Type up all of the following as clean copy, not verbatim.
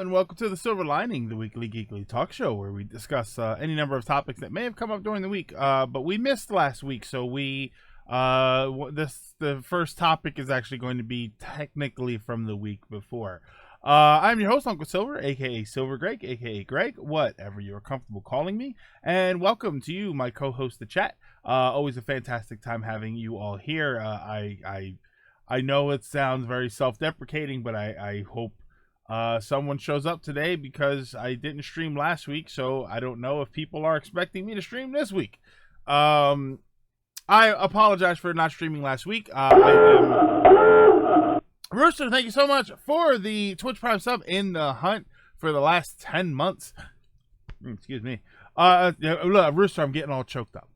and welcome to the Silver Lining, the weekly geekly talk show where we discuss any number of topics that may have come up during the week. But we missed last week, so the first topic is actually going to be technically from the week before. I'm your host, Uncle Silver, aka Silver Greg, aka Greg, whatever you're comfortable calling me, and welcome to you, my co-host, the chat. Always a fantastic time having you all here. I know it sounds very self-deprecating, but I hope someone shows up today because I didn't stream last week, so I don't know if people are expecting me to stream this week. I apologize for not streaming last week. Rooster, thank you so much for the Twitch Prime sub in the hunt for the last 10 months. Excuse me. Look, Rooster, I'm getting all choked up.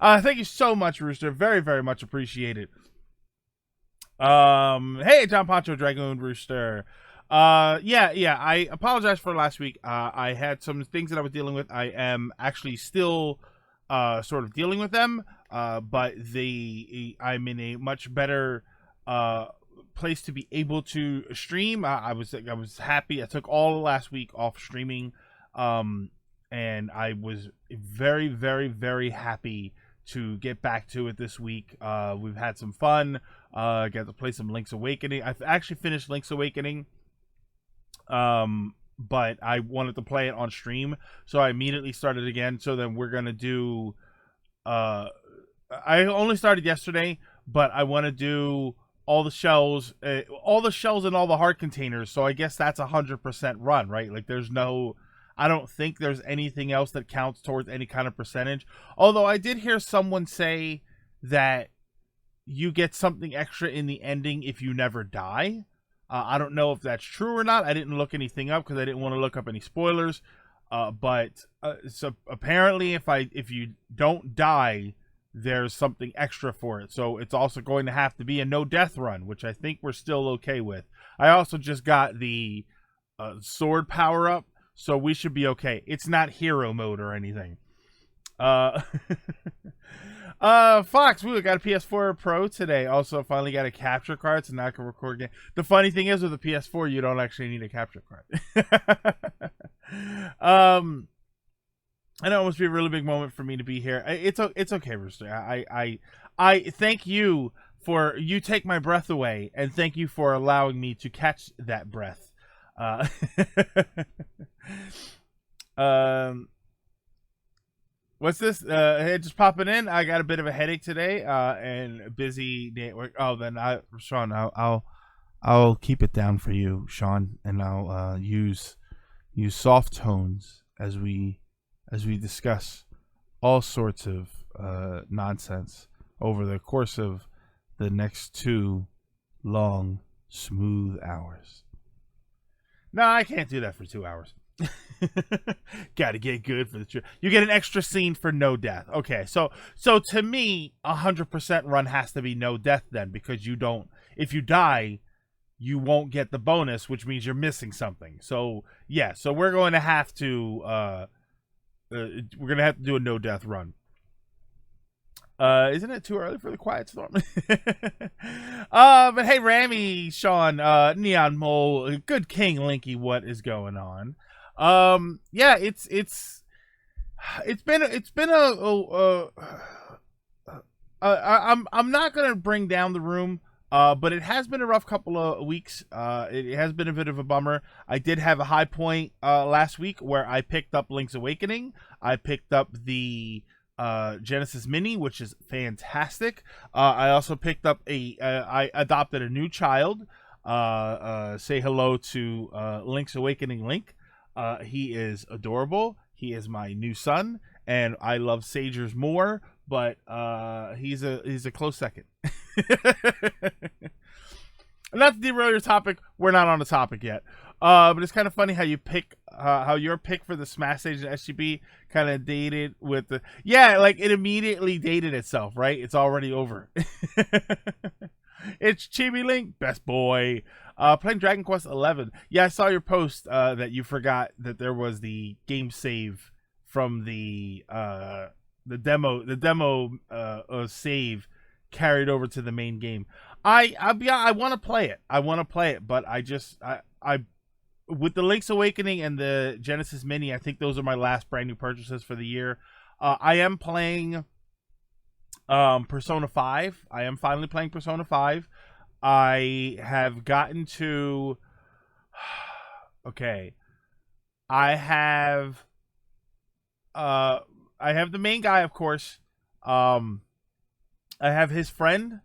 Thank you so much, Rooster. Very, very much appreciated. Hey, John Poncho, Dragoon, Rooster. I apologize for last week. I had some things that I was dealing with. I am actually still sort of dealing with them, but I'm in a much better place to be able to stream. I was happy. I took all last week off streaming, and I was very, very, very happy to get back to it this week. We've had some fun. Got to play some Link's Awakening. I've actually finished Link's Awakening, but I wanted to play it on stream, so I immediately started again. So then we're gonna do. I only started yesterday, but I want to do all the shells and all the heart containers. So I guess that's 100% run, right? Like I don't think there's anything else that counts towards any kind of percentage. Although I did hear someone say that you get something extra in the ending if you never die. I don't know if that's true or not. I didn't look anything up because I didn't want to look up any spoilers. So apparently if you don't die, there's something extra for it. So it's also going to have to be a no death run, which I think we're still okay with. I also just got the sword power up, so we should be okay. It's not hero mode or anything. Fox, we got a PS4 Pro today. Also finally got a capture card, so now I can record again. The funny thing is with the PS4, you don't actually need a capture card. I know it must be a really big moment for me to be here. It's okay, Rooster. I thank you for you take my breath away, and thank you for allowing me to catch that breath. What's this? Hey, just popping in. I got a bit of a headache today, and busy day at work. Oh, then Sean, I'll keep it down for you, Sean, and I'll use soft tones as we discuss all sorts of nonsense over the course of the next 2 long, smooth hours. No, I can't do that for 2 hours. Gotta get good for the truth. You get an extra scene for no death. Okay, so to me, 100% run has to be no death then, because if you die, you won't get the bonus, which means you're missing something. So yeah, so we're going to have to do a no death run. Isn't it too early for the Quiet Storm? But hey, Rami, Sean, Neon Mole, Good King Linky, what is going on? Yeah, it's been I'm not gonna bring down the room, but it has been a rough couple of weeks. It has been a bit of a bummer. I did have a high point last week where I picked up Link's Awakening. I picked up the Genesis Mini, which is fantastic. I also picked up I adopted a new child. Say hello to Link's Awakening Link. He is adorable. He is my new son, and I love Sagers more, but he's a close second. Not to derail your topic, we're not on the topic yet. But it's kind of funny how you pick how your pick for the Smash Stage and SGB kind of dated with the like it immediately dated itself, right? It's already over. It's Chibi Link, best boy. Playing Dragon Quest 11. Yeah, I saw your post that you forgot that there was the game save from the demo save carried over to the main game. I want to play it. But with the Link's Awakening and the Genesis Mini, I think those are my last brand new purchases for the year. I am playing Persona 5. I am finally playing Persona 5. I have gotten to okay. I have the main guy, of course. I have his friend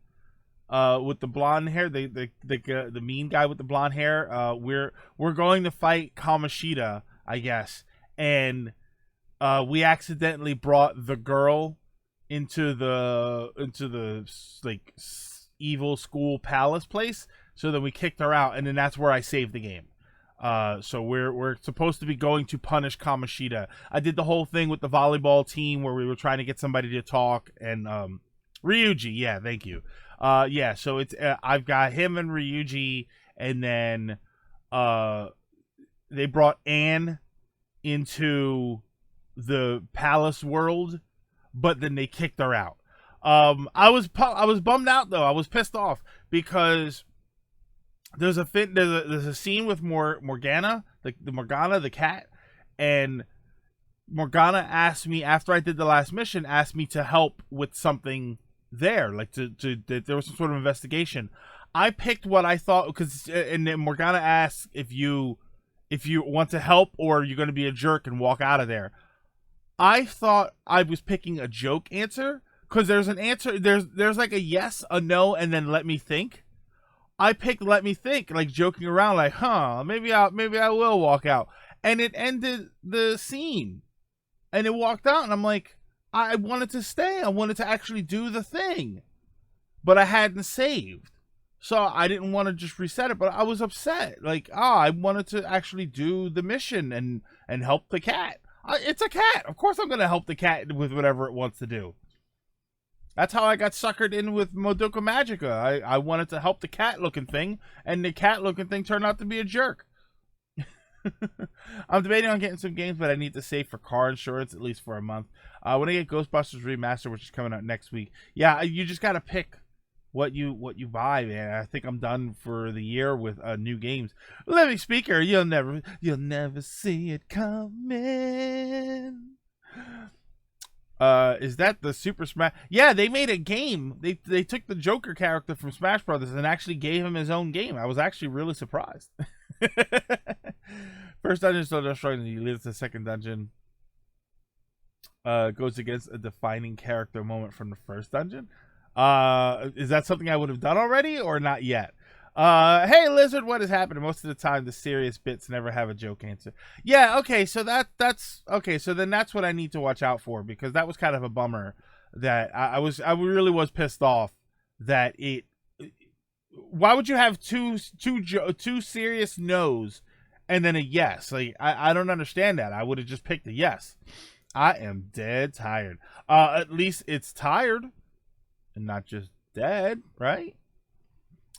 with the blonde hair, the mean guy with the blonde hair. We're going to fight Kamoshida, I guess, and we accidentally brought the girl into the like evil school palace place, so then we kicked her out, and then that's where I saved the game. So we're supposed to be going to punish Kamoshida. I did the whole thing with the volleyball team where we were trying to get somebody to talk, and Ryuji, yeah, thank you. Yeah, so it's I've got him and Ryuji, and then they brought Anne into the palace world, but then they kicked her out. I was bummed out though. I was pissed off because there's a scene with Morgana, the Morgana, the cat, and Morgana asked me after I did the last mission, asked me to help with something there, like there was some sort of investigation. I picked what I thought, because and then Morgana asked if you want to help or you're going to be a jerk and walk out of there. I thought I was picking a joke answer, because there's an answer, there's like a yes, a no, and then let me think. I picked let me think, like joking around, like, maybe I will walk out. And it ended the scene. And it walked out, and I'm like, I wanted to stay. I wanted to actually do the thing. But I hadn't saved. So I didn't want to just reset it, but I was upset. Like, I wanted to actually do the mission and help the cat. It's a cat. Of course I'm going to help the cat with whatever it wants to do. That's how I got suckered in with Madoka Magica. I wanted to help the cat-looking thing, and the cat-looking thing turned out to be a jerk. I'm debating on getting some games, but I need to save for car insurance at least for a month. When I get Ghostbusters Remastered, which is coming out next week, yeah, you just gotta pick what you buy, man. I think I'm done for the year with new games. Living Speaker, you'll never see it coming. Is that the Super Smash? Yeah, they made a game. They took the Joker character from Smash Brothers and actually gave him his own game. I was actually really surprised. First dungeon is still destroyed, and you lead to the second dungeon. Goes against a defining character moment from the first dungeon. Is that something I would have done already or not yet? Hey Lizard, what is happening? Most of the time the serious bits never have a joke answer. Yeah, okay, so that's okay, so then that's what I need to watch out for, because that was kind of a bummer that I really was pissed off that it. Why would you have two serious no's and then a yes? Like, I don't understand that. I would have just picked a yes. I am dead tired. At least it's tired and not just dead, right?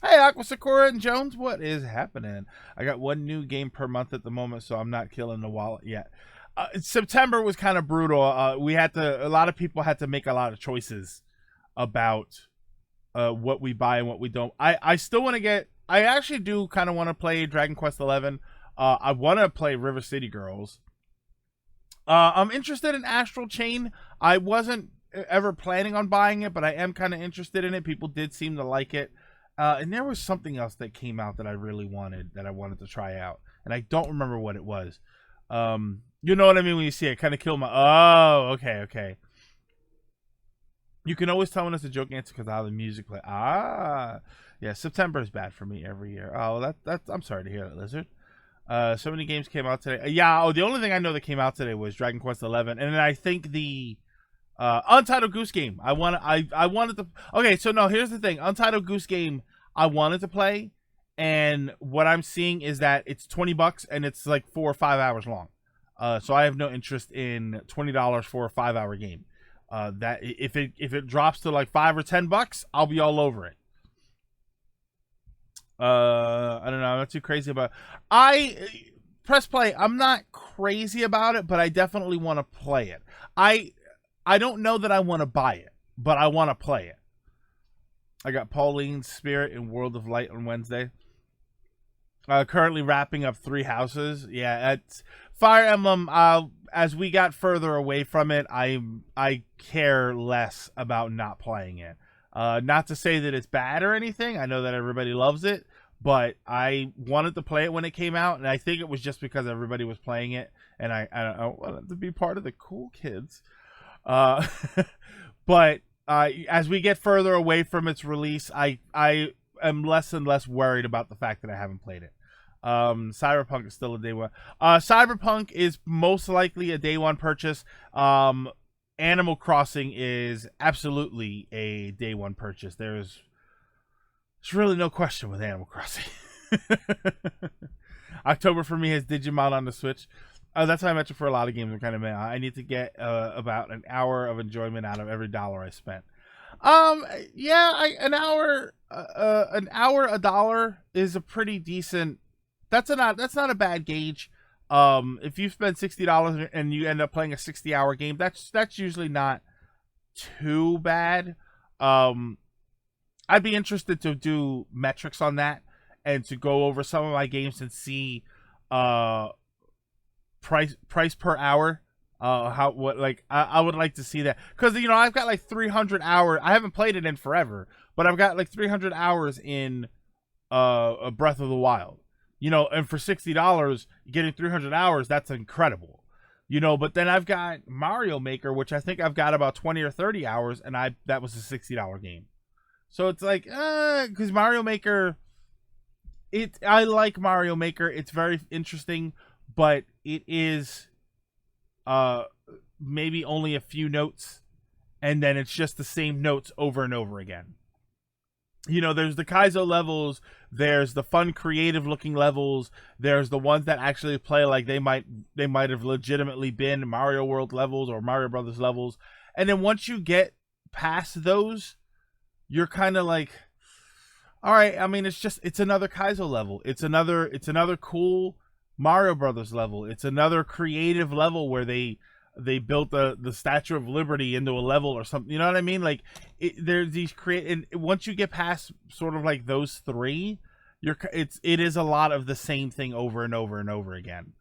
Hey, Aqua Sakura and Jones, what is happening? I got one new game per month at the moment, so I'm not killing the wallet yet. September was kind of brutal. A lot of people had to make a lot of choices about what we buy and what we don't. I still want to get. I actually do kind of want to play Dragon Quest XI. I want to play River City Girls. I'm interested in Astral Chain. I wasn't ever planning on buying it, but I am kind of interested in it. People did seem to like it. And there was something else that came out that I really wanted, that I wanted to try out, and I don't remember what it was. You know what I mean when you see it, kind of kill my. Oh, okay. You can always tell when it's a joke answer because how the music play. Yeah, September is bad for me every year. Oh, that's. I'm sorry to hear that, Lizard. So many games came out today. The only thing I know that came out today was Dragon Quest XI, and then I think the Untitled Goose Game. I wanted to. Okay, so no, here's the thing. Untitled Goose Game, I wanted to play, and what I'm seeing is that it's $20 and it's like 4 or 5 hours long. So I have no interest in $20 for a 5-hour game. That if it drops to like $5 or $10, I'll be all over it. I don't know. I'm not too crazy about it. I press play. I'm not crazy about it, but I definitely want to play it. I don't know that I want to buy it, but I want to play it. I got Pauline's Spirit in World of Light on Wednesday. Currently wrapping up 3 houses. Yeah, it's Fire Emblem. As we got further away from it, I care less about not playing it. Not to say that it's bad or anything. I know that everybody loves it, but I wanted to play it when it came out, and I think it was just because everybody was playing it, and I wanted to be part of the cool kids. Uh, but as we get further away from its release, I am less and less worried about the fact that I haven't played it. Cyberpunk is still a day one. Cyberpunk is most likely a day one purchase. Animal Crossing is absolutely a day one purchase. There's really no question with Animal Crossing. October for me has Digimon on the Switch. That's how I mentioned for a lot of games. I'm kind of mad. I need to get about an hour of enjoyment out of every dollar I spent. Yeah, an hour, $1 is a pretty decent. That's not a bad gauge. If you spend $60 and you end up playing a 60-hour game, that's usually not too bad. I'd be interested to do metrics on that and to go over some of my games and see price per hour. I would like to see that, because I've got like 300 hours. I haven't played it in forever, but I've got like 300 hours in Breath of the Wild. And for $60, getting 300 hours, that's incredible. But then I've got Mario Maker, which I think I've got about 20 or 30 hours, and that was a $60 game. So it's like, because Mario Maker, I like Mario Maker. It's very interesting, but it is maybe only a few notes, and then it's just the same notes over and over again. There's the Kaizo levels, there's the fun, creative looking levels, there's the ones that actually play like they might have legitimately been Mario World levels or Mario Brothers levels. And then once you get past those, you're kind of like, all right, I mean, it's another Kaizo level. It's another cool Mario Brothers level. It's another creative level where they built the Statue of Liberty into a level or something. You know what I mean? Like, there's these and once you get past sort of like those 3, it is a lot of the same thing over and over and over again.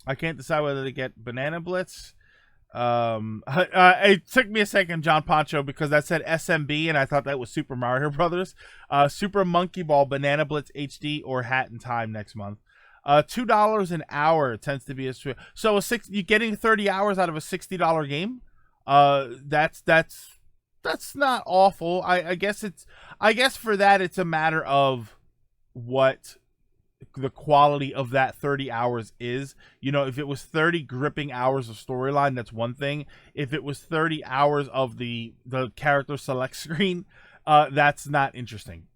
I can't decide whether to get Banana Blitz. It took me a second, John Poncho, because that said SMB and I thought that was Super Mario Brothers. Super Monkey Ball, Banana Blitz HD, or Hat in Time next month. $2 an hour tends to be a stream. So you're getting 30 hours out of a $60 game. That's not awful. I guess for that it's a matter of what the quality of that 30 hours is. If it was 30 gripping hours of storyline, that's one thing. If it was 30 hours of the character select screen, that's not interesting.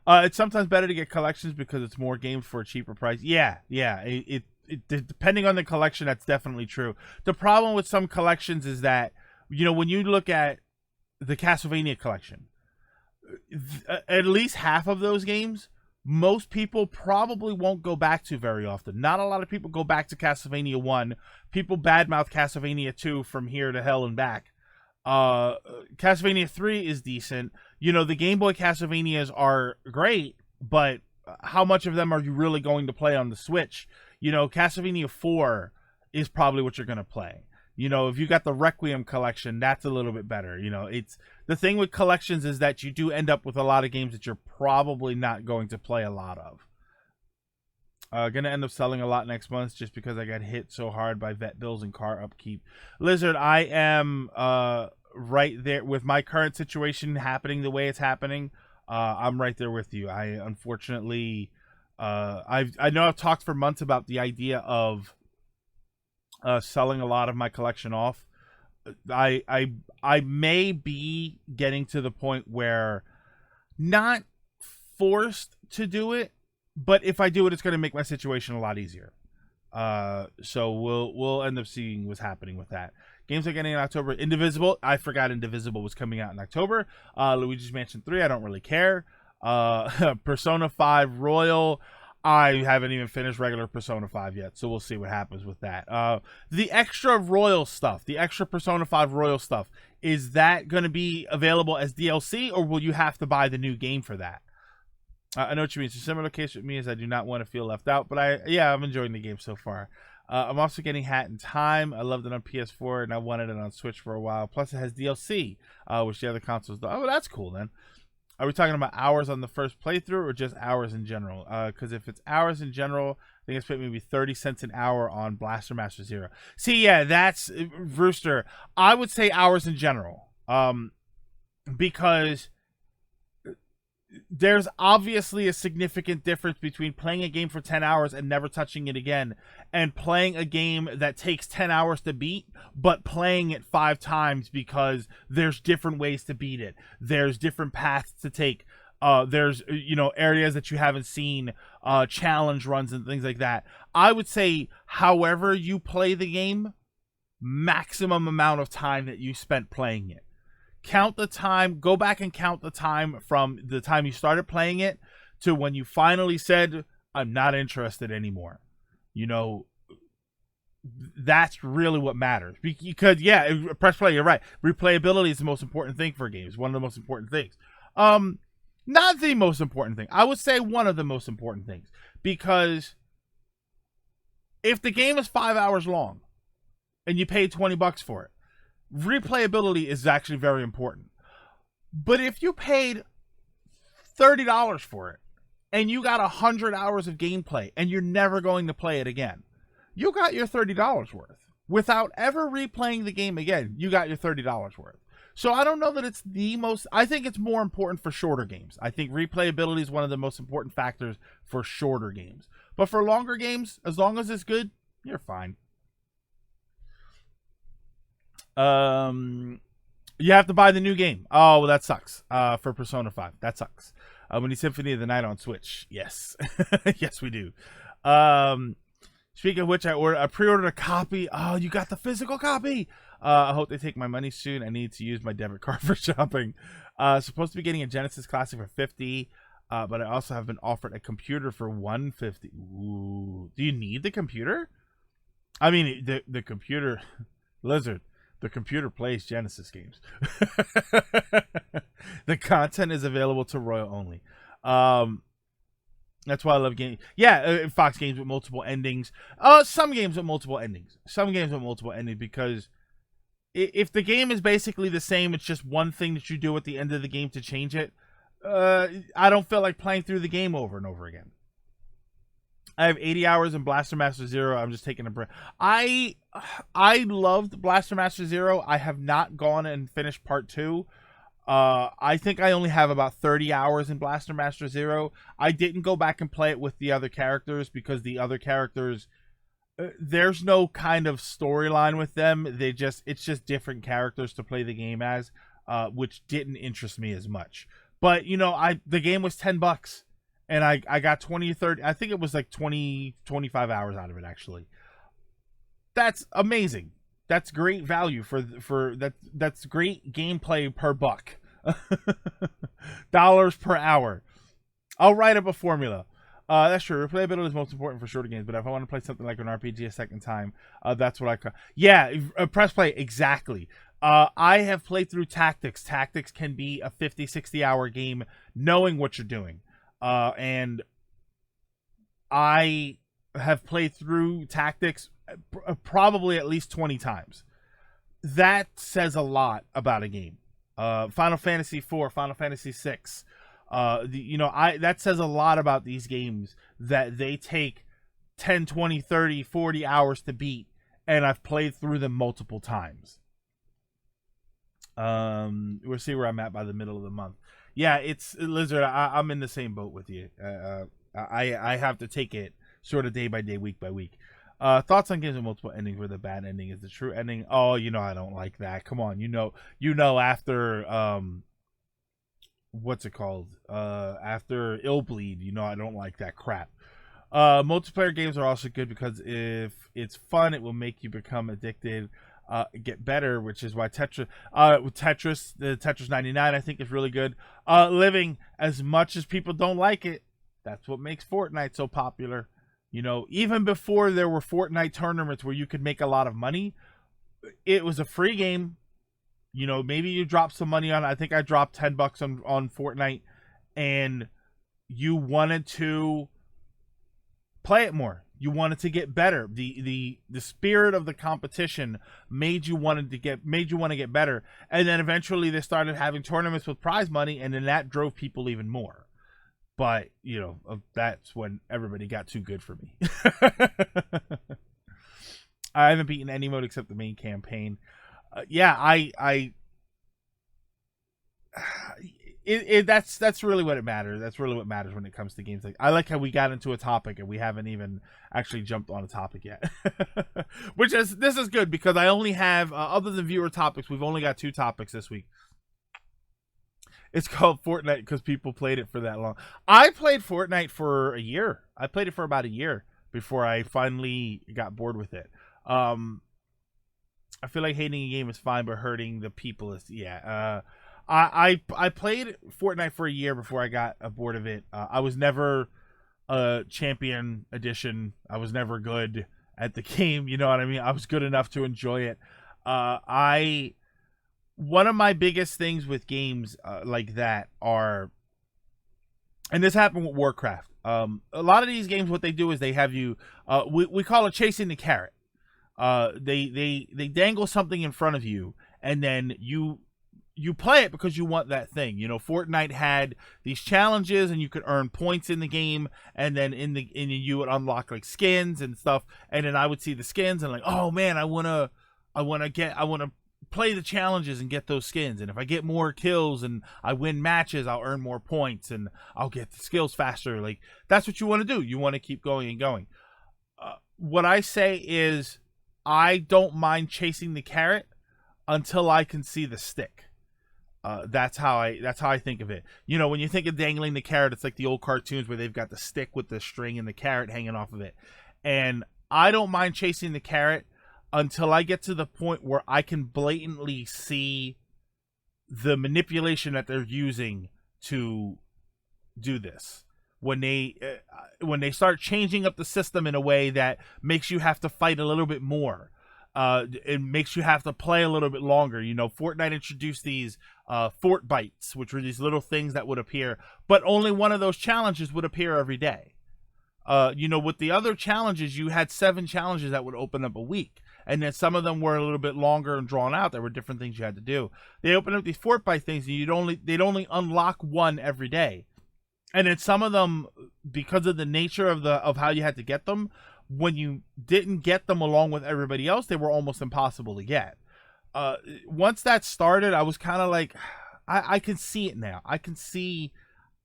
It's sometimes better to get collections because it's more games for a cheaper price. Yeah. It depending on the collection, that's definitely true. The problem with some collections is that, when you look at the Castlevania collection, at least half of those games, most people probably won't go back to very often. Not a lot of people go back to Castlevania 1. People badmouth Castlevania 2 from here to hell and back. Castlevania 3 is decent. The Game Boy Castlevanias are great, but how much of them are you really going to play on the Switch? Castlevania 4 is probably what you're going to play. If you got the Requiem collection, that's a little bit better. It's the thing with collections is that you do end up with a lot of games that you're probably not going to play a lot of. Gonna end up selling a lot next month just because I got hit so hard by vet bills and car upkeep. Lizard, I am right there with my current situation happening the way it's happening. I'm right there with you. I unfortunately, I know I've talked for months about the idea of selling a lot of my collection off. I may be getting to the point where not forced to do it, but if I do it, it's going to make my situation a lot easier. So we'll end up seeing what's happening with that. Games are getting in October. Indivisible. I forgot Indivisible was coming out in October. Luigi's Mansion 3. I don't really care. Persona 5 Royal. I haven't even finished regular Persona 5 yet, so we'll see what happens with that. The extra Royal stuff, the extra Persona 5 Royal stuff, is that going to be available as DLC, or will you have to buy the new game for that? I know what you mean. It's a similar case with me, as I do not want to feel left out. But I'm enjoying the game so far. I'm also getting Hat in Time. I loved it on PS4, and I wanted it on Switch for a while. Plus, it has DLC, which the other consoles don't. Oh, that's cool then. Are we talking about hours on the first playthrough or just hours in general? Because if it's hours in general, I think it's paid maybe 30 cents an hour on Blaster Master Zero. See, yeah, that's Rooster. I would say hours in general. Because there's obviously a significant difference between playing a game for 10 hours and never touching it again, and playing a game that takes 10 hours to beat, but playing it 5 times because there's different ways to beat it. There's different paths to take. There's, areas that you haven't seen, challenge runs and things like that. I would say, however you play the game, maximum amount of time that you spent playing it. Count the time, go back and count the time from the time you started playing it to when you finally said, I'm not interested anymore. That's really what matters. Because, press play, you're right. Replayability is the most important thing for games. One of the most important things. Not the most important thing. I would say one of the most important things. Because if the game is 5 hours long and you pay $20 for it, replayability is actually very important. But if you paid $30 for it and you got 100 hours of gameplay and you're never going to play it again, you got your $30 worth. Without ever replaying the game again, you got your $30 worth. So I don't know that it's the most... I think it's more important for shorter games. I think replayability is one of the most important factors for shorter games. But for longer games, as long as it's good, you're fine. You have to buy the new game. Oh, well, that sucks. For Persona 5, that sucks. We need Symphony of the Night on Switch. Yes, yes, we do. Speaking of which, I pre-ordered a copy. Oh, you got the physical copy. I hope they take my money soon. I need to use my debit card for shopping. Supposed to be getting a Genesis Classic for $50, but I also have been offered a computer for $150. Ooh, do you need the computer? I mean, the computer, Lizard. The computer plays Genesis games. The content is available to Royal only. That's why I love games. Yeah, Fox games with multiple endings. Some games with multiple endings. Because if the game is basically the same, it's just one thing that you do at the end of the game to change it. I don't feel like playing through the game over and over again. I have 80 hours in Blaster Master Zero. I'm just taking a break. I loved Blaster Master Zero. I have not gone and finished part 2. I think I only have about 30 hours in Blaster Master Zero. I didn't go back and play it with the other characters because the other characters, there's no kind of storyline with them. It's just different characters to play the game as, which didn't interest me as much. But the game was $10. And I got 20 or 30, I think it was like 20, 25 hours out of it, actually. That's amazing. That's great value for that. That's great gameplay per buck. Dollars per hour. I'll write up a formula. That's true. Replayability is most important for shorter games, but if I want to play something like an RPG a second time, that's what I call. Yeah, press play, exactly. I have played through Tactics. Tactics can be a 50, 60 hour game knowing what you're doing. And I have played through Tactics probably at least 20 times. That says a lot about a game. Final Fantasy IV, Final Fantasy VI. That says a lot about these games, that they take 10, 20, 30, 40 hours to beat, and I've played through them multiple times. We'll see where I'm at by the middle of the month. Yeah, it's Lizard. I'm in the same boat with you. I have to take it sort of day by day, week by week. Thoughts on games with multiple endings where the bad ending is the true ending? Oh, I don't like that. Come on, after what's it called? After Illbleed, I don't like that crap. Multiplayer games are also good because if it's fun, it will make you become addicted. Get better, which is why the Tetris 99, I think, is really good. Living, as much as people don't like it, that's what makes Fortnite so popular. Even before there were Fortnite tournaments where you could make a lot of money, it was a free game. Maybe you drop some money on it. I think I dropped $10 on Fortnite, and you wanted to play it more. You wanted to get better. The spirit of the competition made you want to get better. And then eventually they started having tournaments with prize money, and then that drove people even more. But, that's when everybody got too good for me. I haven't beaten any mode except the main campaign. That's really what it matters. That's really what matters when it comes to games. Like, I like how we got into a topic and we haven't even actually jumped on a topic yet. This is good because I only have, other than viewer topics, we've only got 2 topics this week. It's called Fortnite because people played it for that long. I played Fortnite for a year. I played it for about a year before I finally got bored with it. I feel like hating a game is fine, but hurting the people is, I played Fortnite for a year before I got bored of it. I was never a champion edition. I was never good at the game. You know what I mean? I was good enough to enjoy it. One of my biggest things with games like that are, and this happened with Warcraft. A lot of these games, what they do is they have you, we call it chasing the carrot. They dangle something in front of you, and then you play it because you want that thing. Fortnite had these challenges, and you could earn points in the game, and then you would unlock like skins and stuff. And then I would see the skins and like, oh man, I wanna play the challenges and get those skins. And if I get more kills and I win matches, I'll earn more points and I'll get the skills faster. Like, that's what you want to do. You want to keep going and going. What I say is, I don't mind chasing the carrot until I can see the stick. That's how I think of it. When you think of dangling the carrot, it's like the old cartoons where they've got the stick with the string and the carrot hanging off of it. And I don't mind chasing the carrot until I get to the point where I can blatantly see the manipulation that they're using to do this. When they start changing up the system in a way that makes you have to fight a little bit more. It makes you have to play a little bit longer. Fortnite introduced these Fort Bites, which were these little things that would appear, but only one of those challenges would appear every day. With the other challenges, you had 7 challenges that would open up a week. And then some of them were a little bit longer and drawn out. There were different things you had to do. They opened up these Fort Bite things, and they'd only unlock one every day. And then some of them, because of the nature of how you had to get them, when you didn't get them along with everybody else, they were almost impossible to get. Once that started, I was kind of like, I can see it now. I can see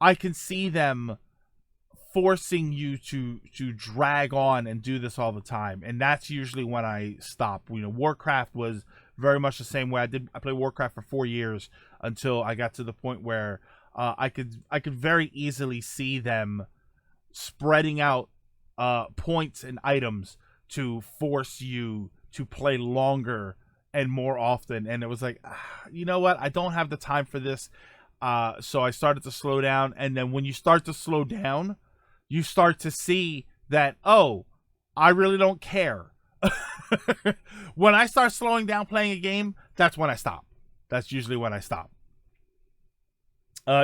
them forcing you to drag on and do this all the time, and that's usually when I stop. Warcraft was very much the same way. I played Warcraft for 4 years until I got to the point where I could very easily see them spreading out points and items to force you to play longer and more often. And it was like, you know what? I don't have the time for this. So I started to slow down. And then when you start to slow down, you start to see that, oh, I really don't care. When I start slowing down playing a game, that's when I stop. That's usually when I stop.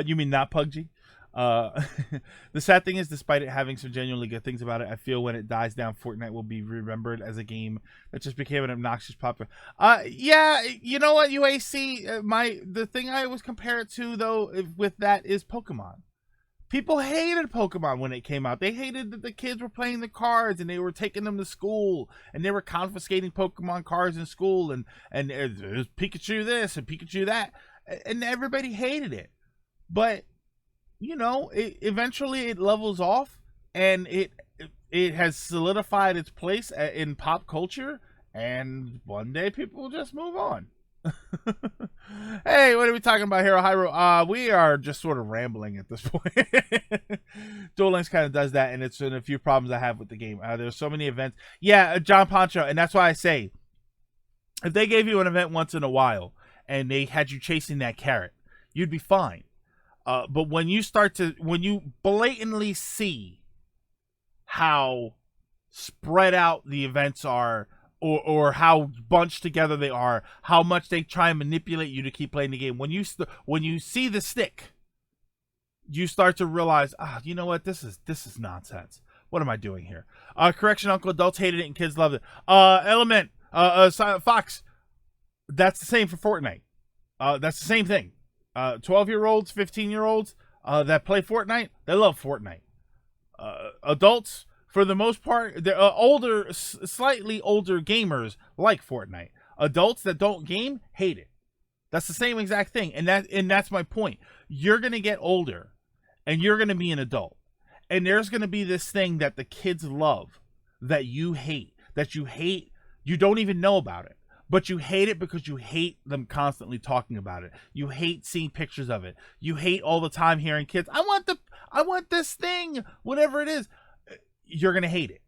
You mean not PUBG? The sad thing is, despite it having some genuinely good things about it, I feel when it dies down, Fortnite will be remembered as a game that just became an obnoxious popular. Yeah, you know what, UAC, the thing I always compare it to, though, with that is Pokemon. People hated Pokemon when it came out. They hated that the kids were playing the cards and they were taking them to school and they were confiscating Pokemon cards in school and there's Pikachu this and Pikachu that, and everybody hated it. But eventually it levels off, and it has solidified its place in pop culture, and one day people will just move on. Hey, what are we talking about here, Hyro? We are just sort of rambling at this point. Duel Links kind of does that, and it's in a few problems I have with the game. There's so many events. Yeah, John Poncho, and that's why I say, if they gave you an event once in a while, and they had you chasing that carrot, you'd be fine. But when you blatantly see how spread out the events are, or how bunched together they are, how much they try and manipulate you to keep playing the game, when you see the stick, you start to realize, you know what, this is nonsense. What am I doing here? Correction, Uncle, adults hated it and kids loved it. Element, Fox, that's the same for Fortnite. That's the same thing. 12-year-olds, 15-year-olds that play Fortnite, they love Fortnite. Adults, for the most part, they're older, slightly older gamers like Fortnite. Adults that don't game hate it. That's the same exact thing, and that's my point. You're gonna get older, and you're gonna be an adult, and there's gonna be this thing that the kids love that you hate. You don't even know about it, but you hate it because you hate them constantly talking about it. You hate seeing pictures of it. You hate all the time hearing kids, I want this thing, whatever it is. You're gonna hate it,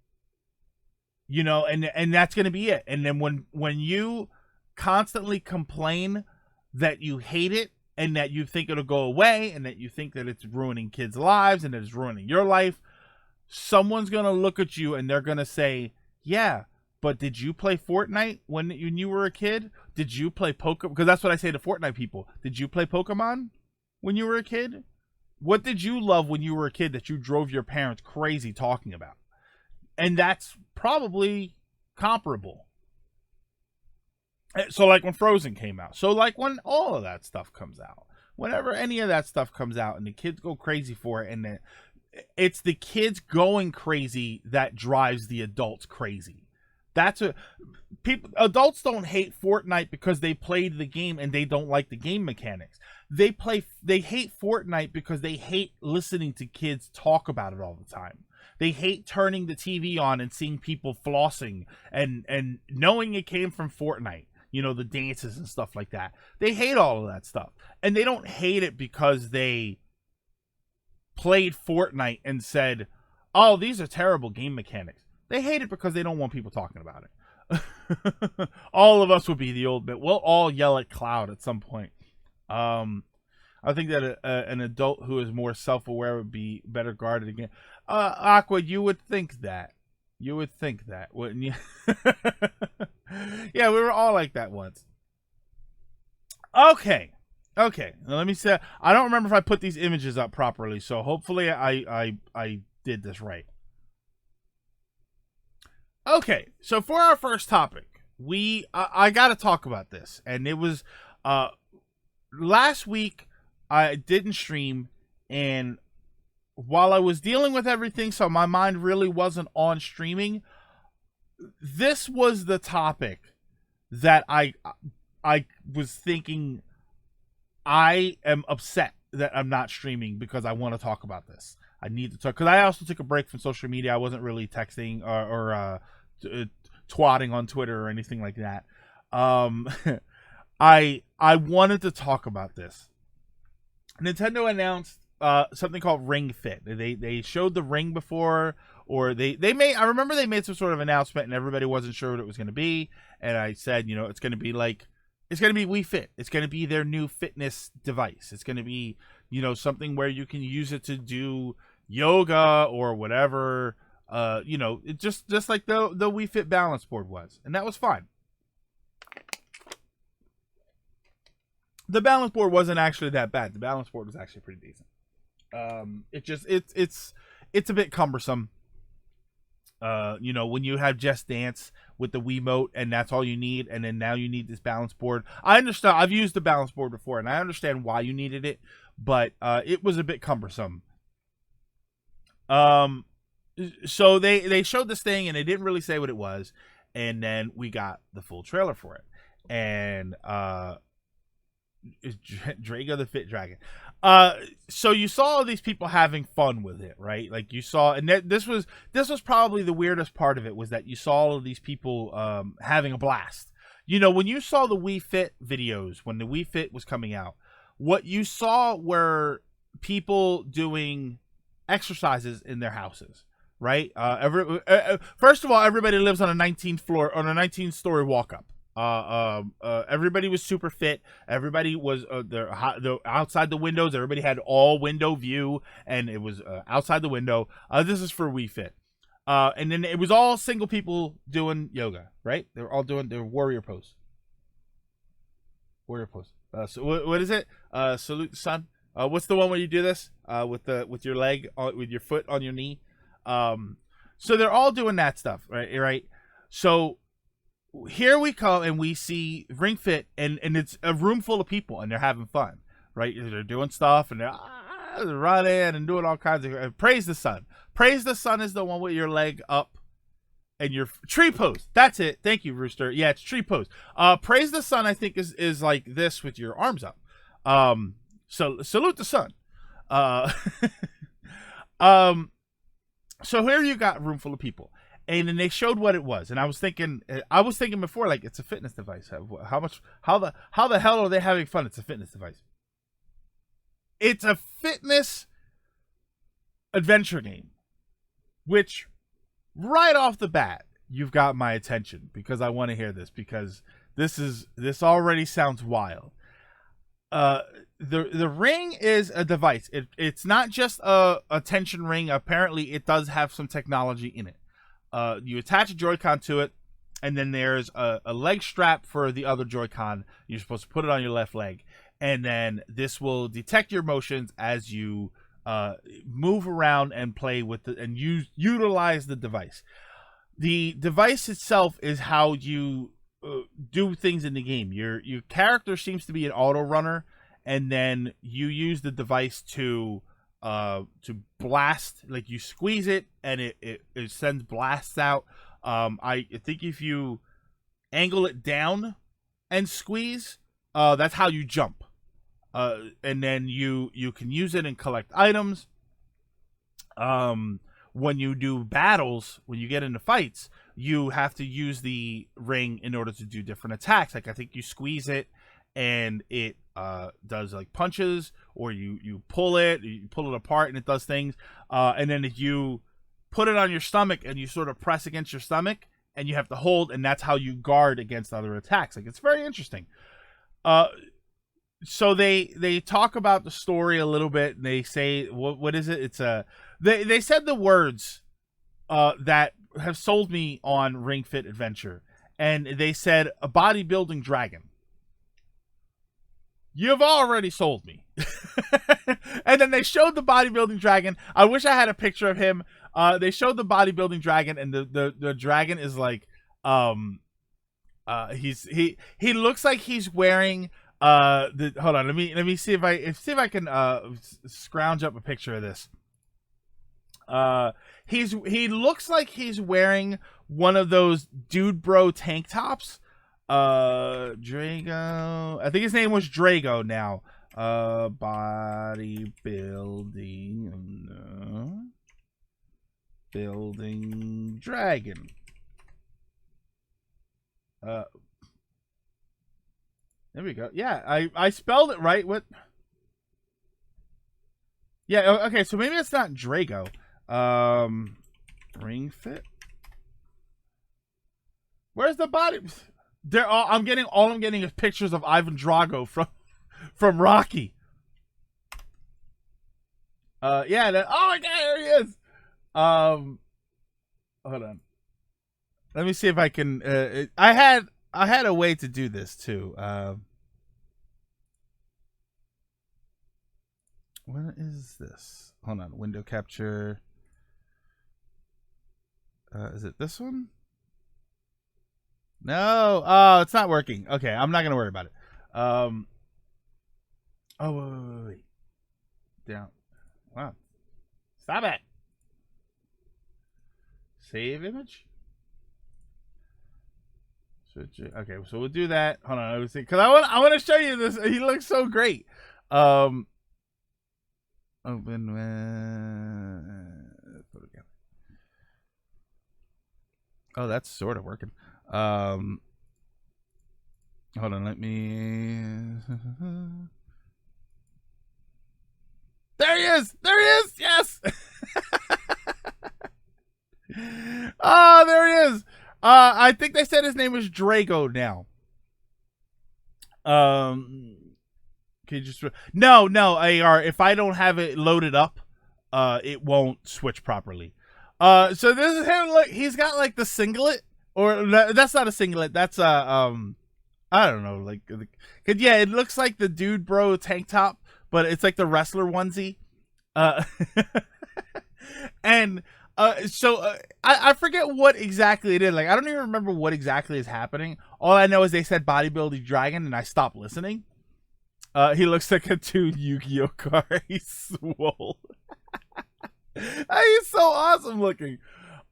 and that's gonna be it. And then when you constantly complain that you hate it and that you think it'll go away and that you think that it's ruining kids' lives and that it's ruining your life, someone's going to look at you and they're going to say, yeah, but did you play Fortnite when you were a kid? Did you play Pokemon? Because that's what I say to Fortnite people. Did you play Pokemon when you were a kid? What did you love when you were a kid that you drove your parents crazy talking about? And that's probably comparable. So like when Frozen came out. So like when all of that stuff comes out. Whenever any of that stuff comes out and the kids go crazy for it, and it's the kids going crazy that drives the adults crazy. Adults don't hate Fortnite because they played the game and they don't like the game mechanics. They hate Fortnite because they hate listening to kids talk about it all the time. They hate turning the TV on and seeing people flossing and knowing it came from Fortnite. The dances and stuff like that. They hate all of that stuff. And they don't hate it because they played Fortnite and said, oh, these are terrible game mechanics. They hate it because they don't want people talking about it. All of us will be the old bit. We'll all yell at Cloud at some point. I think that an adult who is more self-aware would be better guarded again. Aqua, you would think that. You would think that, wouldn't you? Yeah, we were all like that once. Okay. Now let me say, I don't remember if I put these images up properly, so hopefully I did this right. Okay, so for our first topic, I got to talk about this, and it was last week I didn't stream, and while I was dealing with everything, so my mind really wasn't on streaming, this was the topic that I was thinking, I am upset that I'm not streaming because I want to talk about this. I need to talk, because I also took a break from social media. I wasn't really texting or twatting on Twitter or anything like that. I wanted to talk about this. Nintendo announced something called Ring Fit. They showed the Ring before, or I remember they made some sort of announcement and everybody wasn't sure what it was going to be. And I said, it's going to be Wii Fit. It's going to be their new fitness device. It's going to be, something where you can use it to do yoga or whatever. It just like the Wii Fit balance board was, and that was fine. The balance board wasn't actually that bad. The balance board was actually pretty decent. It's a bit cumbersome. When you have Just Dance with the Wiimote and that's all you need, and then now you need this balance board. I understand. I've used the balance board before, and I understand why you needed it, but it was a bit cumbersome. So they showed this thing, and they didn't really say what it was, and then we got the full trailer for it, and is Drago the Fit Dragon. So you saw all these people having fun with it, right? Like you saw, and this was probably the weirdest part of it, was that you saw all of these people having a blast. When you saw the Wii Fit videos, when the Wii Fit was coming out, what you saw were people doing exercises in their houses, right? First of all, everybody lives on a 19-story walk-up. Everybody was super fit. Everybody was they're outside the windows. Everybody had all window view, and it was outside the window. This is for Wii Fit. And then it was all single people doing yoga, right? They were all doing their warrior pose. So what is it? Salute the sun. What's the one where you do this with your leg with your foot on your knee? So they're all doing that stuff, right? Right. So here we come and we see Ring Fit, and it's a room full of people and they're having fun, right? They're doing stuff and they're running and doing all kinds of. Praise the Sun. Praise the Sun is the one with your leg up and your tree pose. That's it. Thank you, Rooster. Yeah, it's tree pose. Praise the Sun, I think, is like this with your arms up. So salute the sun. So here you got room full of people, and then they showed what it was, and I was thinking before, like, it's a fitness device. How the hell are they having fun? It's a fitness device. It's a fitness adventure game, which right off the bat, you've got my attention because I want to hear this, because this already sounds wild. The ring is a device. It's not just a tension ring. Apparently, it does have some technology in it. You attach a Joy-Con to it, and then there's a leg strap for the other Joy-Con. You're supposed to put it on your left leg, and then this will detect your motions as you move around and play with it and utilize the device. The device itself is how you do things in the game. Your character seems to be an auto runner, and then you use the device to blast. Like, you squeeze it and it sends blasts out. I think if you angle it down and squeeze, that's how you jump. And then you can use it and collect items. When you do battles, when you get into fights, you have to use the ring in order to do different attacks. Like, I think you squeeze it and it does like punches, or you pull it apart and it does things. And then if you put it on your stomach and you sort of press against your stomach and you have to hold, and that's how you guard against other attacks. Like, it's very interesting. So they talk about the story a little bit, and they say, what is it? It's they said the words that have sold me on Ring Fit Adventure, and they said a bodybuilding dragon. You've already sold me. And then they showed the bodybuilding dragon. I wish I had a picture of him. They showed the bodybuilding dragon, and the dragon is like, he looks like he's wearing hold on, let me see if I can scrounge up a picture of this. He looks like he's wearing one of those dude bro tank tops. Drago, I think his name was Drago now. Building dragon. There we go. Yeah, I spelled it right. What? Yeah, okay, so maybe it's not Drago. Ring Fit. Where's the body? All I'm getting is pictures of Ivan Drago from Rocky. Yeah, oh my god, there he is. Hold on. Let me see if I can I had a way to do this too. What is this? Hold on, window capture. Is it this one? No. Oh, it's not working. Okay, I'm not gonna worry about it. Oh, wait. Down. Wow. Stop it. Save image. Okay, so we'll do that. Hold on, because I want to show you this. He looks so great. Open with. Oh, that's sort of working. Hold on, let me. There he is. There he is. Yes. Oh, there he is. I think they said his name was Drago now. Can you just no AR? If I don't have it loaded up, it won't switch properly. So this is him. Look, he's got like the singlet, or that's not a singlet. That's I don't know. Like, yeah, it looks like the dude bro tank top, but it's like the wrestler onesie. Uh, and I forget what exactly it is. Like, I don't even remember what exactly is happening. All I know is they said bodybuilding dragon, and I stopped listening. He looks like a dude Yu-Gi-Oh card. He's swole. He's so awesome looking.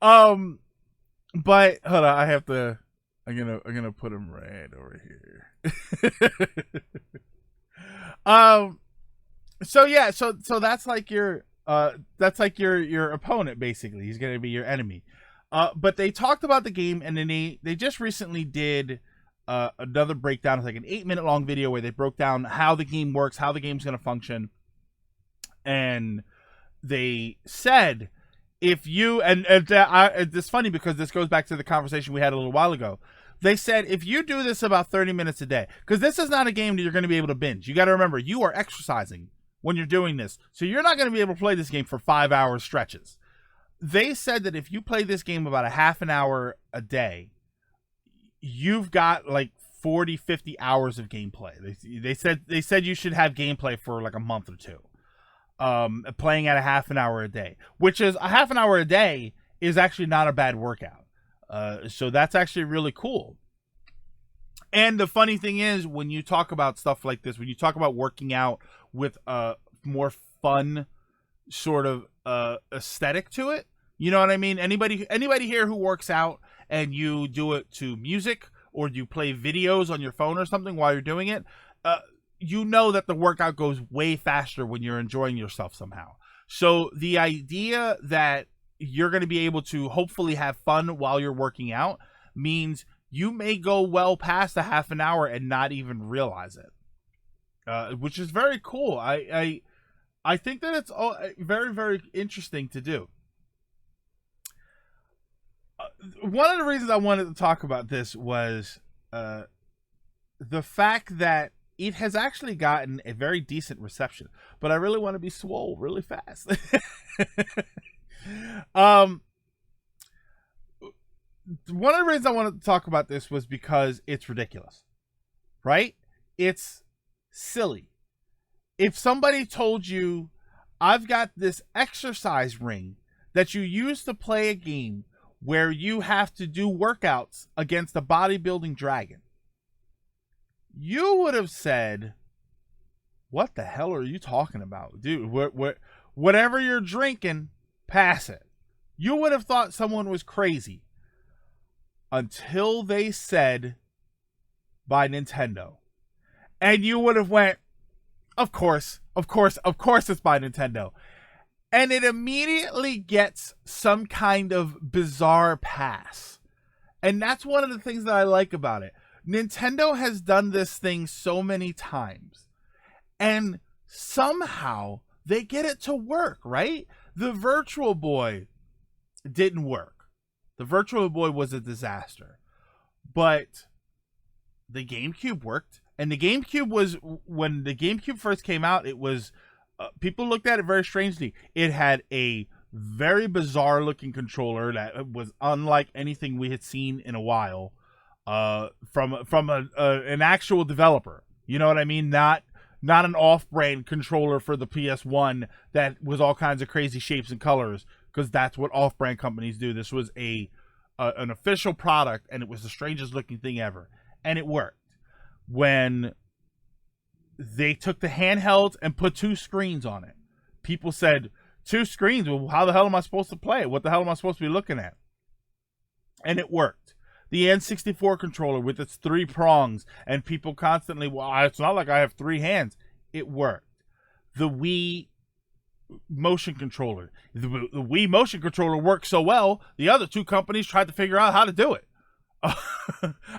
But hold on, I'm gonna put him right over here. So yeah, so that's like your opponent basically. He's gonna be your enemy. But they talked about the game, and then they just recently did another breakdown. It's like an 8-minute long video where they broke down how the game works, how the game's gonna function, and they said if you it's funny because this goes back to the conversation we had a little while ago. They said if you do this about 30 minutes a day, because this is not a game that you're going to be able to binge. You got to remember, you are exercising when you're doing this, so you're not going to be able to play this game for 5-hour stretches. They said that if you play this game about a half an hour a day, you've got like 40-50 hours of gameplay. They said you should have gameplay for like a month or two. Playing at a half an hour a day, which is a half an hour a day is actually not a bad workout. So that's actually really cool. And the funny thing is, when you talk about stuff like this, when you talk about working out with a more fun sort of aesthetic to it, you know what I mean? Anybody here who works out and you do it to music, or you play videos on your phone or something while you're doing it, you know that the workout goes way faster when you're enjoying yourself somehow. So the idea that you're going to be able to hopefully have fun while you're working out means you may go well past a half an hour and not even realize it, which is very cool. I think that it's all very, very interesting to do. One of the reasons I wanted to talk about this was the fact that it has actually gotten a very decent reception, but I really want to be swole really fast. One of the reasons I wanted to talk about this was because it's ridiculous, right? It's silly. If somebody told you, I've got this exercise ring that you use to play a game where you have to do workouts against a bodybuilding dragon, you would have said, what the hell are you talking about? Dude, whatever you're drinking, pass it. You would have thought someone was crazy until they said by Nintendo. And you would have went, of course it's by Nintendo. And it immediately gets some kind of bizarre pass. And that's one of the things that I like about it. Nintendo has done this thing so many times, and somehow they get it to work, right? The Virtual Boy didn't work. The Virtual Boy was a disaster. But the GameCube worked, and the GameCube was, when the GameCube first came out, it was, people looked at it very strangely. It had a very bizarre looking controller that was unlike anything we had seen in a while. From an actual developer, you know what I mean? Not an off-brand controller for the PS1 that was all kinds of crazy shapes and colors, because that's what off-brand companies do. This was an official product, and it was the strangest looking thing ever, and it worked. When they took the handheld and put 2 screens on it, people said, 2 screens? Well, how the hell am I supposed to play it? What the hell am I supposed to be looking at? And it worked. The N64 controller with its 3 prongs, and people constantly, well, it's not like I have 3 hands. It worked. The Wii motion controller. The Wii motion controller worked so well, the other 2 companies tried to figure out how to do it.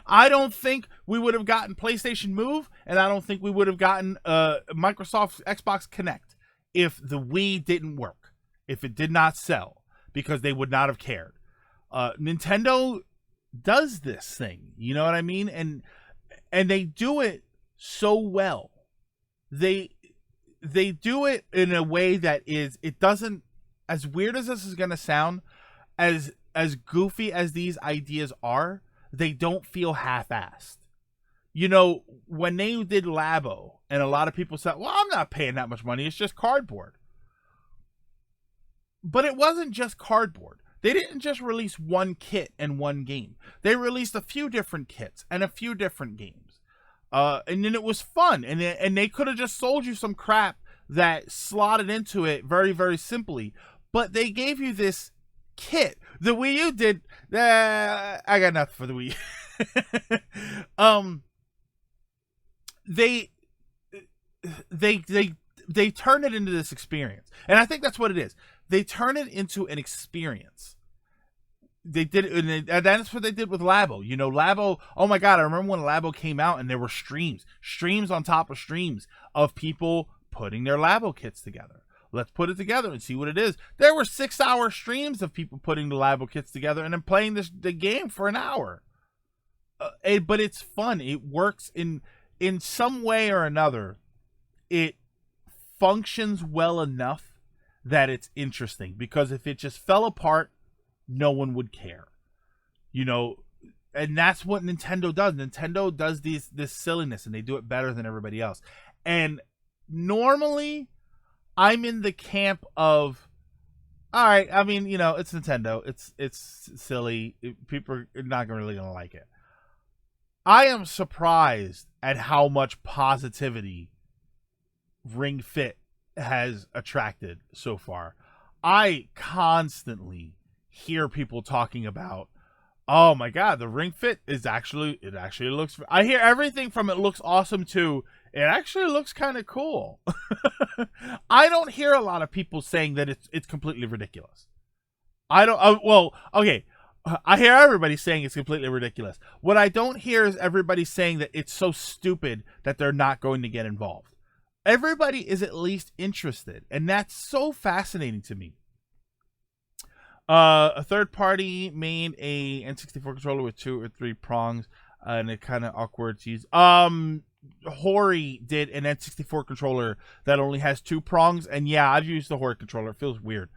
I don't think we would have gotten PlayStation Move, and I don't think we would have gotten Microsoft's Xbox Kinect if the Wii didn't work, if it did not sell, because they would not have cared. Nintendo does this thing, you know what I mean? And they do it so well. They do it in a way that it doesn't, as weird as this is going to sound, as goofy as these ideas are, they don't feel half-assed. You know, when they did Labo, and a lot of people said, well, I'm not paying that much money, it's just cardboard. But it wasn't just cardboard. They didn't just release one kit and one game. They released a few different kits and a few different games. And then it was fun. And they could have just sold you some crap that slotted into it very, very simply. But they gave you this kit. The Wii U did. I got nothing for the Wii U. They turn it into this experience, and I think that's what it is. They turn it into an experience. They did it, and that's what they did with Labo. You know, Labo. Oh my God, I remember when Labo came out, and there were streams on top of streams of people putting their Labo kits together. Let's put it together and see what it is. There were 6-hour streams of people putting the Labo kits together and then playing the game for an hour. But it's fun. It works in some way or another. It functions well enough that it's interesting, because if it just fell apart, no one would care, you know. And that's what Nintendo does. Nintendo does this silliness, and they do it better than everybody else. And normally I'm in the camp of, all right, I mean, you know, it's Nintendo, it's silly, people are not really gonna like it. I am surprised at how much positivity Ring Fit has attracted so far. I constantly hear people talking about, oh my God, the Ring Fit it actually looks, I hear everything from it looks awesome to it actually looks kind of cool. I don't hear a lot of people saying that it's completely ridiculous. I don't, well, okay, I hear everybody saying it's completely ridiculous. What I don't hear is everybody saying that it's so stupid that they're not going to get involved. Everybody is at least interested, and that's so fascinating to me. A third party made a N64 controller with 2 or 3 prongs, and it kind of awkward to use. Hori did an N64 controller that only has 2 prongs, and yeah, I've used the Hori controller. It feels weird.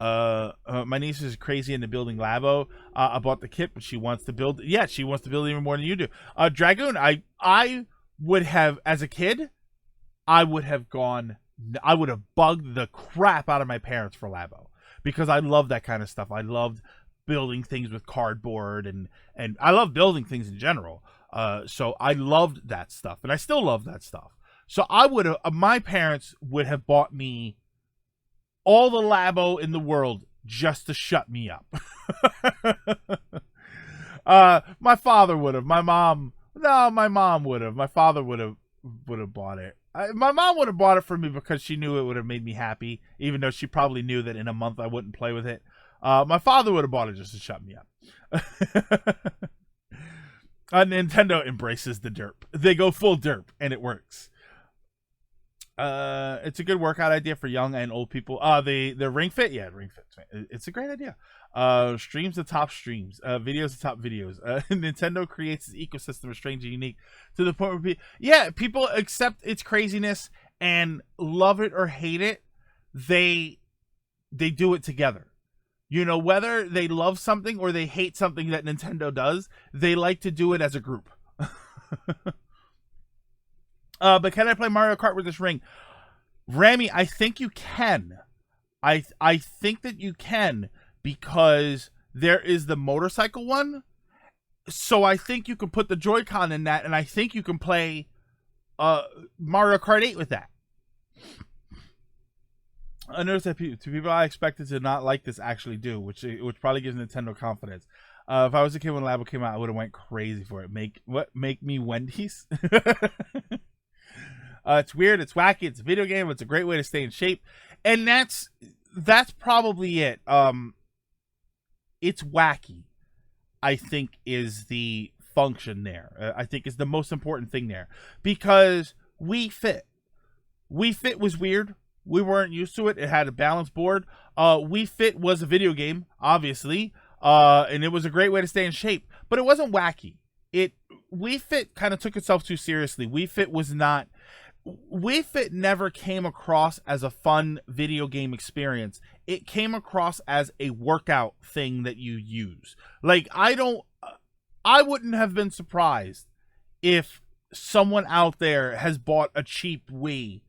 My niece is crazy into building Labo. I bought the kit, but she wants to build. Yeah, she wants to build even more than you do. Dragoon, I would have, as a kid, I would have bugged the crap out of my parents for Labo, because I love that kind of stuff. I loved building things with cardboard, and I love building things in general. So I loved that stuff, and I still love that stuff. So my parents would have bought me all the Labo in the world just to shut me up. My father would have. My mom would have. My father would have bought it. My mom would have bought it for me because she knew it would have made me happy, even though she probably knew that in a month I wouldn't play with it. My father would have bought it just to shut me up. Nintendo embraces the derp. They go full derp, and it works. It's a good workout idea for young and old people. The Ring Fit, yeah, Ring Fit. It's a great idea. Streams the top streams. Videos the top videos. Nintendo creates this ecosystem of strange and unique to the point where people accept its craziness and love it or hate it. They do it together. You know, whether they love something or they hate something that Nintendo does, they like to do it as a group. But can I play Mario Kart with this ring? Rami, I think you can. I think that you can, because there is the motorcycle one. So I think you can put the Joy-Con in that, and I think you can play Mario Kart 8 with that. I noticed that people I expected to not like this actually do, which probably gives Nintendo confidence. If I was a kid when Labo came out, I would have went crazy for it. Make me Wendy's? It's weird, it's wacky, it's a video game, it's a great way to stay in shape, and that's probably it. It's wacky, I think, is the function there. I think is the most important thing there, because Wii Fit was weird. We weren't used to it. It had a balanced board. Wii Fit was a video game, obviously, and it was a great way to stay in shape, but it wasn't wacky. Wii Fit kind of took itself too seriously. Wii Fit never came across as a fun video game experience. It came across as a workout thing that you use. Like, I wouldn't have been surprised if someone out there has bought a cheap Wii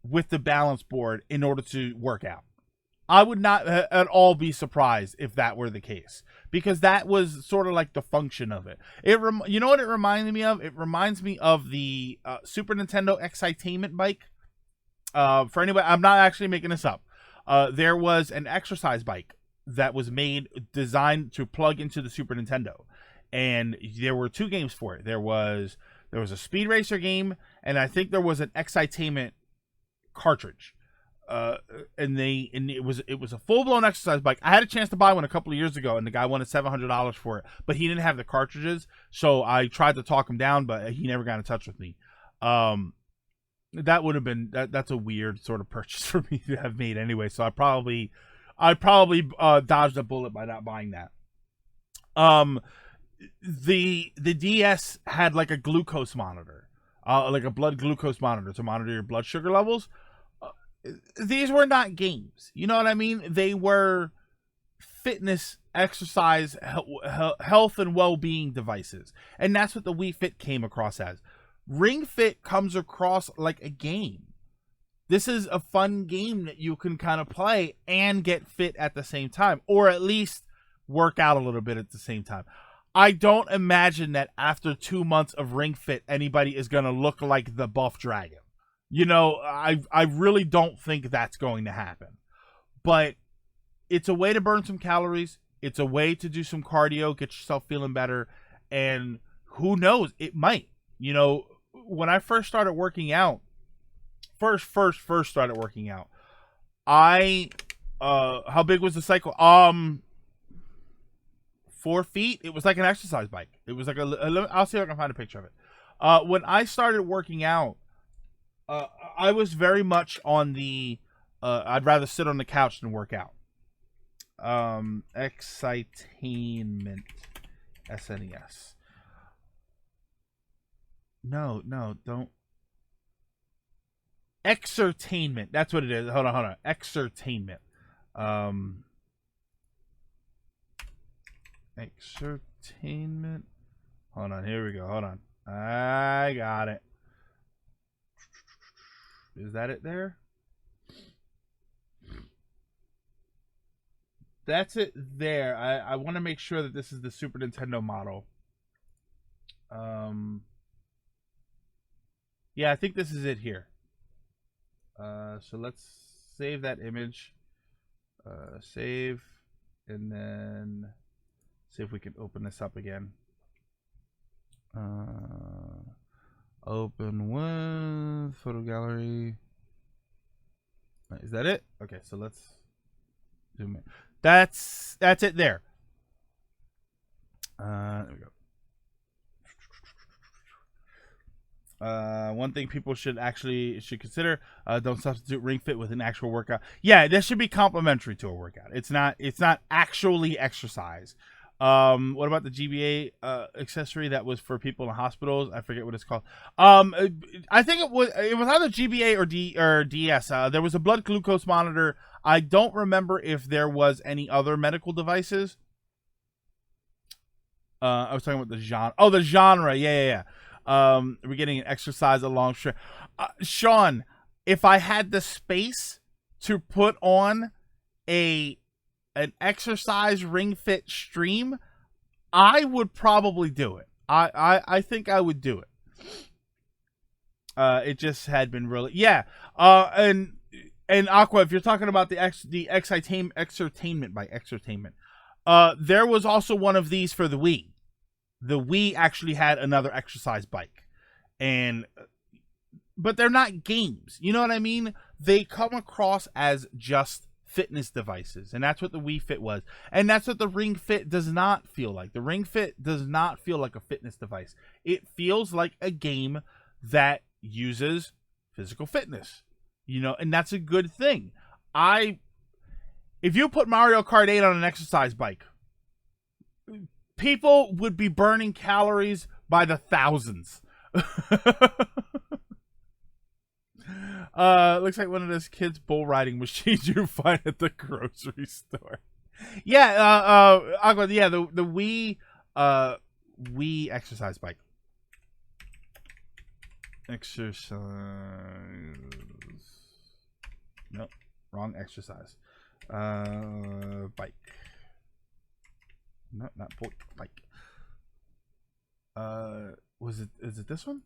with the balance board in order to work out. I would not at all be surprised if that were the case, because that was sort of like the function of it. You know what it reminded me of? It reminds me of the Super Nintendo Excitainment bike. For anybody, I'm not actually making this up. There was an exercise bike that was designed to plug into the Super Nintendo, and there were 2 games for it. There was a Speed Racer game, and I think there was an Excitainment cartridge. And it was a full blown exercise bike. I had a chance to buy one a couple of years ago, and the guy wanted $700 for it, but he didn't have the cartridges. So I tried to talk him down, but he never got in touch with me. That would have been that's a weird sort of purchase for me to have made anyway. So I probably dodged a bullet by not buying that. The DS had like a glucose monitor, like a blood glucose monitor to monitor your blood sugar levels. These were not games. You know what I mean? They were fitness, exercise, health, and well-being devices. And that's what the Wii Fit came across as. Ring Fit comes across like a game. This is a fun game that you can kind of play and get fit at the same time, or at least work out a little bit at the same time. I don't imagine that after 2 months of Ring Fit, anybody is going to look like the Buff Dragon. You know, I really don't think that's going to happen. But it's a way to burn some calories. It's a way to do some cardio, get yourself feeling better. And who knows, it might. You know, when I first started working out, first started working out, how big was the cycle? 4 feet. It was like an exercise bike. It was like I'll see if I can find a picture of it. When I started working out, I was very much on the I'd rather sit on the couch than work out. Excitainment, SNES. No, don't. Exertainment. That's what it is. Hold on. Exertainment. Exertainment. Hold on. Here we go. Hold on. I got it. Is that it there? That's it there. I want to make sure that this is the Super Nintendo model. Yeah, I think this is it here. So let's save that image. Save, and then see if we can open this up again. Open with photo gallery. Is that it? Okay, so let's zoom in. That's it there. There we go. One thing people should consider: don't substitute Ring Fit with an actual workout. Yeah, this should be complementary to a workout. It's not actually exercise. What about the GBA accessory that was for people in hospitals? I forget what it's called. I think it was either GBA or DS. There was a blood glucose monitor. I don't remember if there was any other medical devices. I was talking about the genre. Oh, the genre. Yeah. We're getting an exercise along. Sean, if I had the space to put on an exercise Ring Fit stream, I would probably do it. I think I would do it. It just had been really, yeah. And Aqua, if you're talking about the Exertainment by Exertainment, there was also one of these for the Wii. The Wii actually had another exercise bike, but they're not games. You know what I mean? They come across as just fitness devices, and that's what the Wii Fit was, and that's what the Ring Fit does not feel like. The Ring Fit does not feel like a fitness device. It feels like a game that uses physical fitness, you know, and that's a good thing. If you put Mario Kart 8 on an exercise bike, people would be burning calories by the thousands. Looks like one of those kids' bull riding machines you find at the grocery store. Yeah, Aqua, yeah, the Wii exercise bike. Exercise. Nope, wrong exercise. Bike. No, not bike. Is it this one?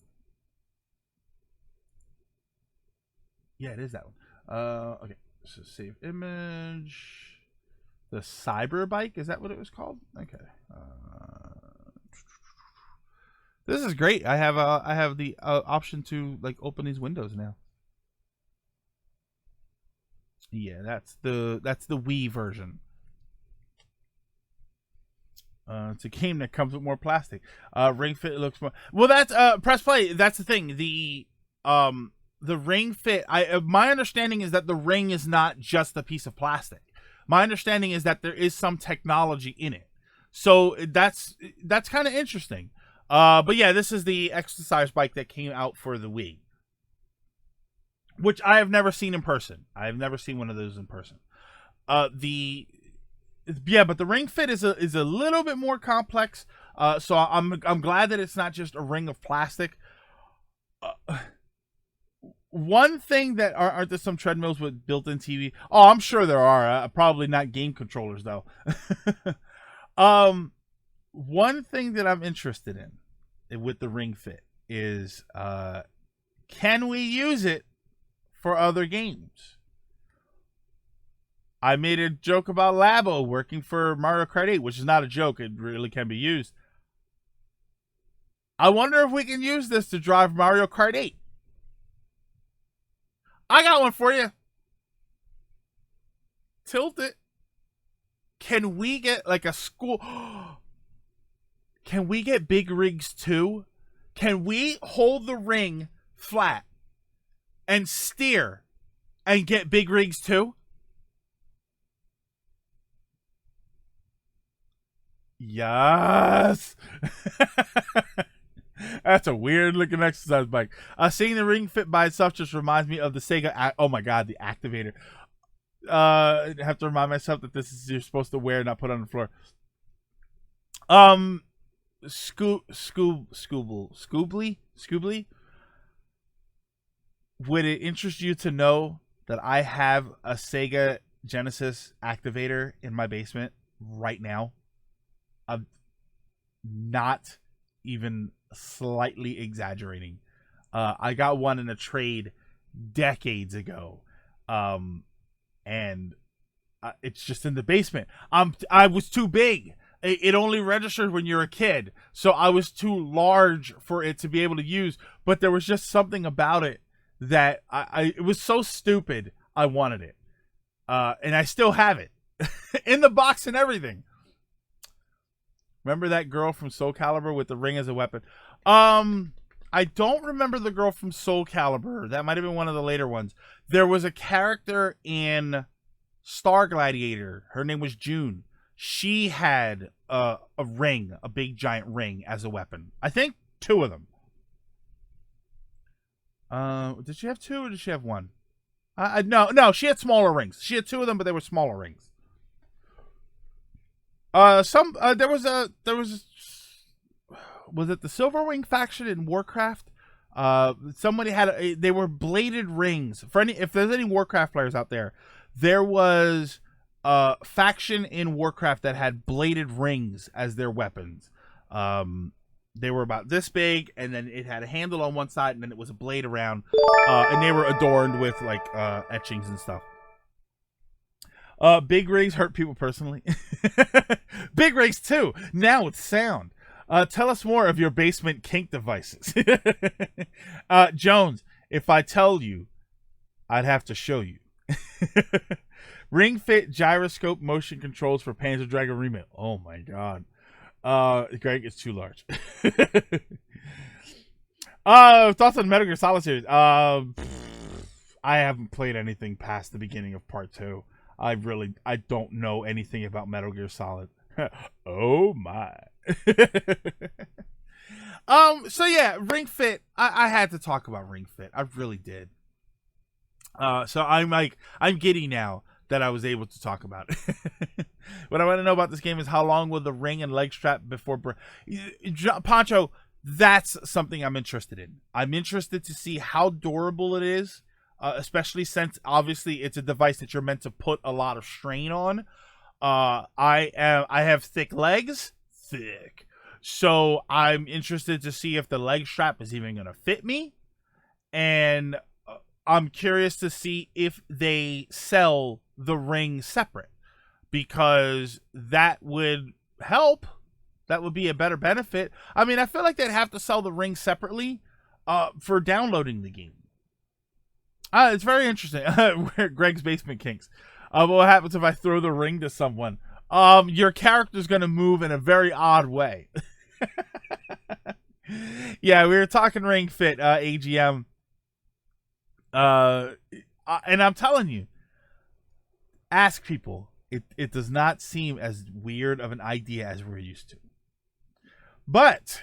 Yeah, it is that one. Okay. So save image. The cyber bike, is that what it was called? Okay. This is great. I have the option to like open these windows now. Yeah, that's the Wii version. It's a game that comes with more plastic. Ring Fit looks more. Well, that's press play. That's the thing. The Ring Fit. My understanding is that the ring is not just a piece of plastic. My understanding is that there is some technology in it. So that's kind of interesting. But yeah, this is the exercise bike that came out for the Wii, which I have never seen in person. I have never seen one of those in person. But the Ring Fit is a little bit more complex. So I'm glad that it's not just a ring of plastic. One thing that aren't there some treadmills with built-in TV? Oh, I'm sure there are. Probably not game controllers though. One thing that I'm interested in with the Ring Fit is can we use it for other games? I made a joke about Labo working for Mario Kart 8, which is not a joke. It really can be used. I wonder if we can use this to drive Mario Kart 8. I got one for you. Tilt it. Can we get like a school? Can we get big rigs too? Can we hold the ring flat and steer and get big rigs too? Yes. That's a weird looking exercise bike. Seeing the Ring Fit by itself just reminds me of the Sega. Oh my god, the Activator. I have to remind myself that this is you're supposed to wear, not put on the floor. Scoobly. Would it interest you to know that I have a Sega Genesis Activator in my basement right now? I'm not even slightly exaggerating. I got one in a trade decades ago, and it's just in the basement. I was too big. It only registered when you're a kid, so I was too large for it to be able to use. But there was just something about it that it was so stupid. I wanted it, and I still have it in the box and everything. Remember that girl from Soul Calibur with the ring as a weapon? I don't remember the girl from Soul Calibur. That might have been one of the later ones. There was a character in Star Gladiator. Her name was June. She had a ring, a big giant ring as a weapon. I think 2 of them. Did she have 2 or did she have 1? No, she had smaller rings. She had 2 of them, but they were smaller rings. Was it the Silverwing faction in Warcraft? Somebody had they were bladed rings. If there's any Warcraft players out there, there was a faction in Warcraft that had bladed rings as their weapons. They were about this big, and then it had a handle on one side, and then it was a blade around, and they were adorned with like etchings and stuff. Big rigs hurt people personally. Big rigs too. Now with sound. Tell us more of your basement kink devices. Jones, if I tell you, I'd have to show you. Ring Fit gyroscope motion controls for Panzer Dragoon Remake. Oh my god. Greg, it's too large. Thoughts on Metal Gear Solid series? I haven't played anything past the beginning of part 2. I don't know anything about Metal Gear Solid. Oh my. So yeah, Ring Fit. I had to talk about Ring Fit. I really did. So I'm giddy now that I was able to talk about it. What I want to know about this game is how long will the ring and leg strap before Poncho, That's something I'm interested in. I'm interested to see how durable it is, especially since obviously it's a device that you're meant to put a lot of strain on. I have thick legs, thick. So I'm interested to see if the leg strap is even going to fit me. And I'm curious to see if they sell the ring separate, because that would help. That would be a better benefit. I mean, I feel like they'd have to sell the ring separately for downloading the game. It's very interesting. Greg's Basement Kinks. What happens if I throw the ring to someone? Your character's going to move in a very odd way. Yeah, we were talking Ring Fit, AGM. And I'm telling you, ask people. It does not seem as weird of an idea as we're used to. But